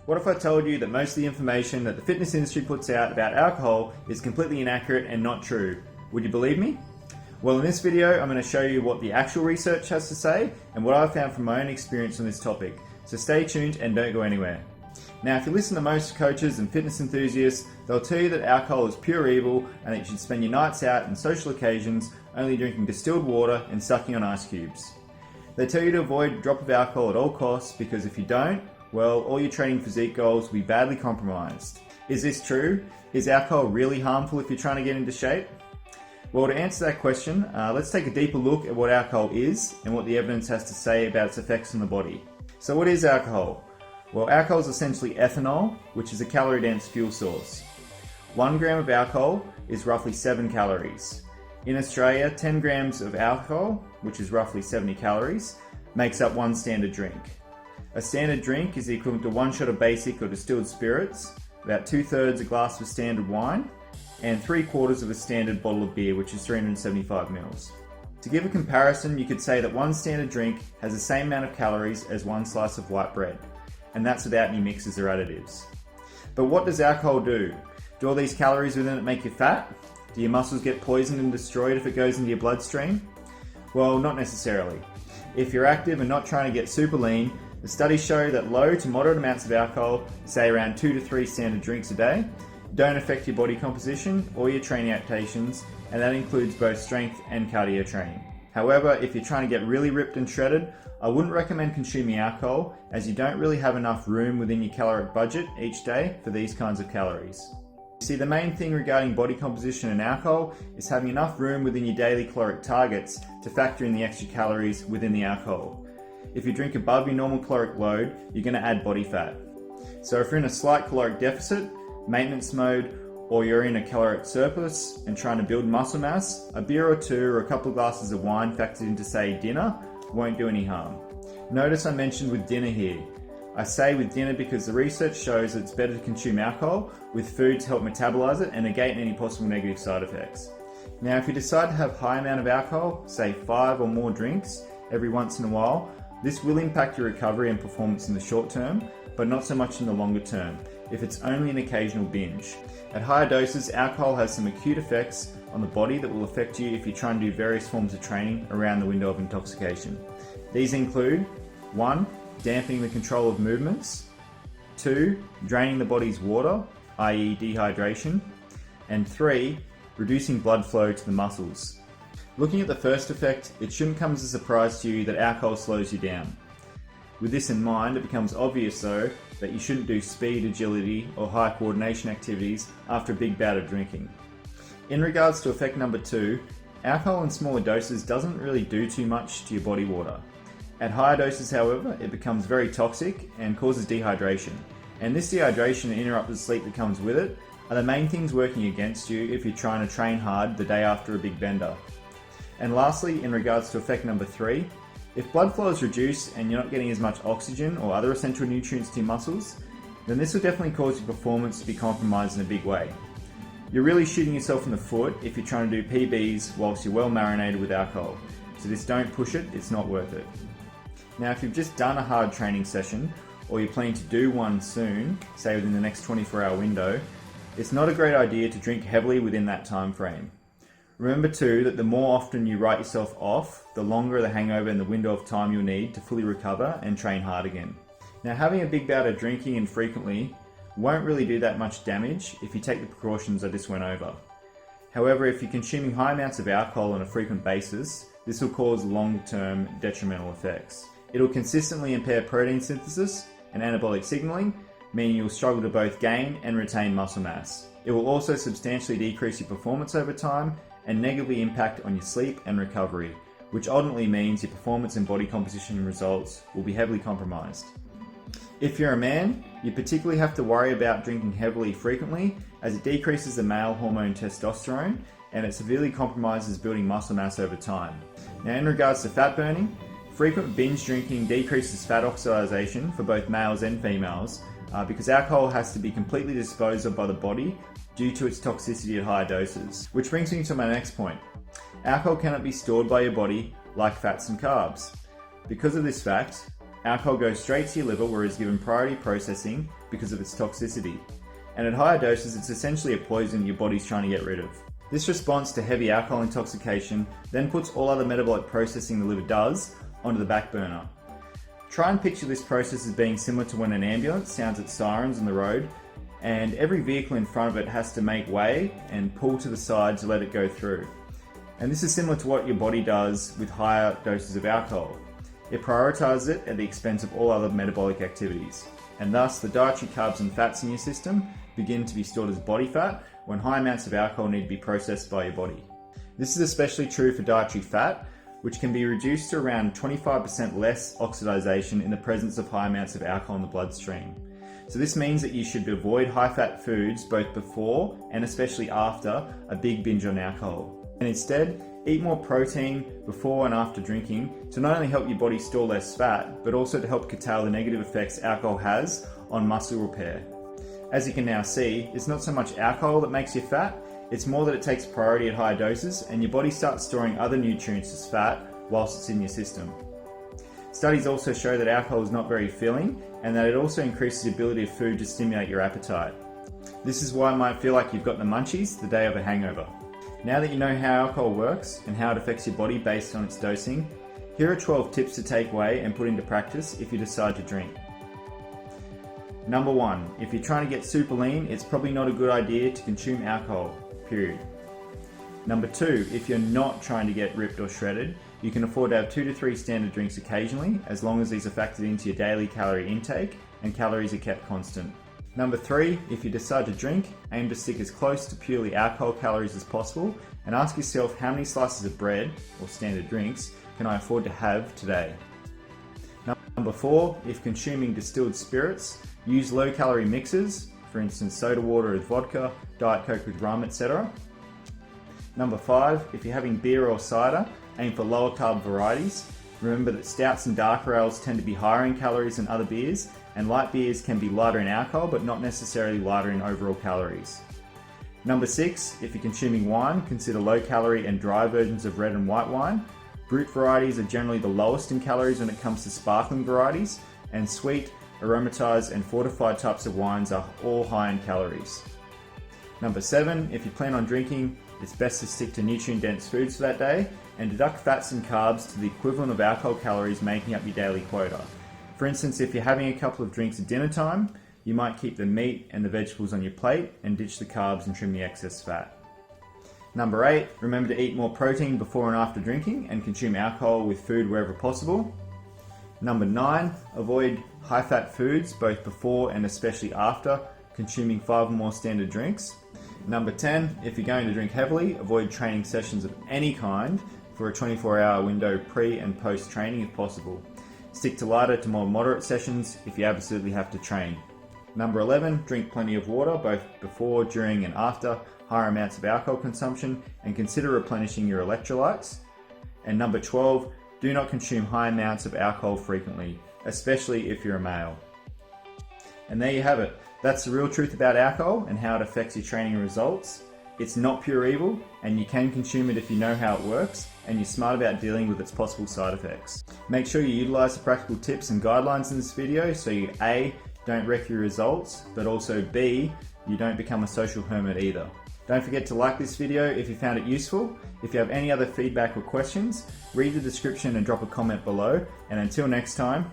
What if I told you that most of the information that the fitness industry puts out about alcohol is completely inaccurate and not true? Would you believe me? Well, in this video, I'm going to show you what the actual research has to say and what I've found from my own experience on this topic. So stay tuned and don't go anywhere. Now, if you listen to most coaches and fitness enthusiasts, they'll tell you that alcohol is pure evil and that you should spend your nights out and social occasions only drinking distilled water and sucking on ice cubes. They tell you to avoid a drop of alcohol at all costs because if you don't, well, all your training physique goals will be badly compromised. Is this true? Is alcohol really harmful if you're trying to get into shape? Well, to answer that question, let's take a deeper look at what alcohol is and what the evidence has to say about its effects on the body. So what is alcohol? Well, alcohol is essentially ethanol, which is a calorie-dense fuel source. 1 gram of alcohol is roughly 7 calories. In Australia, 10 grams of alcohol, which is roughly 70 calories, makes up one standard drink. A standard drink is the equivalent to 1 shot of basic or distilled spirits, about 2/3 a glass of standard wine, and 3/4 of a standard bottle of beer, which is 375 ml. To give a comparison, you could say that one standard drink has the same amount of calories as one slice of white bread, and that's without any mixes or additives. But what does alcohol do? Do all these calories within it make you fat? Do your muscles get poisoned and destroyed if it goes into your bloodstream? Well, not necessarily. If you're active and not trying to get super lean, the studies show that low to moderate amounts of alcohol, say around 2 to 3 standard drinks a day, don't affect your body composition or your training adaptations, and that includes both strength and cardio training. However, if you're trying to get really ripped and shredded, I wouldn't recommend consuming alcohol as you don't really have enough room within your caloric budget each day for these kinds of calories. You see, the main thing regarding body composition and alcohol is having enough room within your daily caloric targets to factor in the extra calories within the alcohol. If you drink above your normal caloric load, you're going to add body fat. So if you're in a slight caloric deficit, maintenance mode, or you're in a caloric surplus and trying to build muscle mass, a beer or two or a couple of glasses of wine factored into, say, dinner won't do any harm. Notice I mentioned with dinner here. I say with dinner because the research shows that it's better to consume alcohol with food to help metabolize it and negate any possible negative side effects. Now, if you decide to have a high amount of alcohol, say 5 or more drinks every once in a while, this will impact your recovery and performance in the short term, but not so much in the longer term, if it's only an occasional binge. At higher doses, alcohol has some acute effects on the body that will affect you if you try and do various forms of training around the window of intoxication. These include 1. Dampening the control of movements, 2. Draining the body's water, i.e. dehydration, and 3. Reducing blood flow to the muscles. Looking at the first effect, it shouldn't come as a surprise to you that alcohol slows you down. With this in mind, it becomes obvious though that you shouldn't do speed, agility or high coordination activities after a big bout of drinking. In regards to effect number 2, alcohol in smaller doses doesn't really do too much to your body water. At higher doses, however, it becomes very toxic and causes dehydration. And this dehydration and interrupted sleep that comes with it are the main things working against you if you're trying to train hard the day after a big bender. And lastly, in regards to effect number 3, if blood flow is reduced and you're not getting as much oxygen or other essential nutrients to your muscles, then this will definitely cause your performance to be compromised in a big way. You're really shooting yourself in the foot if you're trying to do PBs whilst you're well marinated with alcohol. So just don't push it, it's not worth it. Now, if you've just done a hard training session or you're planning to do one soon, say within the next 24-hour window, it's not a great idea to drink heavily within that time frame. Remember too that the more often you write yourself off, the longer the hangover and the window of time you'll need to fully recover and train hard again. Now, having a big bout of drinking and frequently won't really do that much damage if you take the precautions I just went over. However, if you're consuming high amounts of alcohol on a frequent basis, this will cause long-term detrimental effects. It'll consistently impair protein synthesis and anabolic signaling, meaning you'll struggle to both gain and retain muscle mass. It will also substantially decrease your performance over time and negatively impact on your sleep and recovery, which ultimately means your performance and body composition results will be heavily compromised. If you're a man, you particularly have to worry about drinking heavily frequently as it decreases the male hormone testosterone and it severely compromises building muscle mass over time. Now, in regards to fat burning, frequent binge drinking decreases fat oxidation for both males and females because alcohol has to be completely disposed of by the body due to its toxicity at higher doses. Which brings me to my next point. Alcohol cannot be stored by your body like fats and carbs. Because of this fact, alcohol goes straight to your liver where it's given priority processing because of its toxicity. And at higher doses, it's essentially a poison your body's trying to get rid of. This response to heavy alcohol intoxication then puts all other metabolic processing the liver does onto the back burner. Try and picture this process as being similar to when an ambulance sounds its sirens on the road, and every vehicle in front of it has to make way and pull to the side to let it go through. And this is similar to what your body does with higher doses of alcohol. It prioritizes it at the expense of all other metabolic activities. And thus, the dietary carbs and fats in your system begin to be stored as body fat when high amounts of alcohol need to be processed by your body. This is especially true for dietary fat, which can be reduced to around 25% less oxidization in the presence of high amounts of alcohol in the bloodstream. So this means that you should avoid high-fat foods both before and especially after a big binge on alcohol. And instead, eat more protein before and after drinking to not only help your body store less fat, but also to help curtail the negative effects alcohol has on muscle repair. As you can now see, it's not so much alcohol that makes you fat, it's more that it takes priority at higher doses and your body starts storing other nutrients as fat whilst it's in your system. Studies also show that alcohol is not very filling and that it also increases the ability of food to stimulate your appetite. This is why it might feel like you've got the munchies the day of a hangover. Now that you know how alcohol works and how it affects your body based on its dosing, here are 12 tips to take away and put into practice if you decide to drink. Number 1, if you're trying to get super lean, it's probably not a good idea to consume alcohol, period. Number 2, if you're not trying to get ripped or shredded, you can afford to have 2 to 3 standard drinks occasionally, as long as these are factored into your daily calorie intake and calories are kept constant. Number 3, if you decide to drink, aim to stick as close to purely alcohol calories as possible and ask yourself how many slices of bread, or standard drinks, can I afford to have today? Number 4, if consuming distilled spirits, use low calorie mixes, for instance soda water with vodka, Diet Coke with rum, etc. Number 5, if you're having beer or cider, aim for lower carb varieties. Remember that stouts and darker ales tend to be higher in calories than other beers, and light beers can be lighter in alcohol but not necessarily lighter in overall calories. Number 6, if you're consuming wine, consider low calorie and dry versions of red and white wine. Brut varieties are generally the lowest in calories when it comes to sparkling varieties, and sweet, aromatized and fortified types of wines are all high in calories. Number 7, if you plan on drinking, it's best to stick to nutrient-dense foods for that day and deduct fats and carbs to the equivalent of alcohol calories making up your daily quota. For instance, if you're having a couple of drinks at dinner time, you might keep the meat and the vegetables on your plate and ditch the carbs and trim the excess fat. Number 8, remember to eat more protein before and after drinking and consume alcohol with food wherever possible. Number 9, avoid high-fat foods both before and especially after consuming 5 or more standard drinks. Number 10, if you're going to drink heavily, avoid training sessions of any kind for a 24-hour window pre and post training if possible. Stick to lighter to more moderate sessions if you absolutely have to train. Number 11, drink plenty of water both before, during and after higher amounts of alcohol consumption and consider replenishing your electrolytes. And number 12, do not consume high amounts of alcohol frequently, especially if you're a male. And there you have it. That's the real truth about alcohol and how it affects your training results. It's not pure evil, and you can consume it if you know how it works and you're smart about dealing with its possible side effects. Make sure you utilize the practical tips and guidelines in this video so you A, don't wreck your results, but also B, you don't become a social hermit either. Don't forget to like this video if you found it useful. If you have any other feedback or questions, read the description and drop a comment below. And until next time,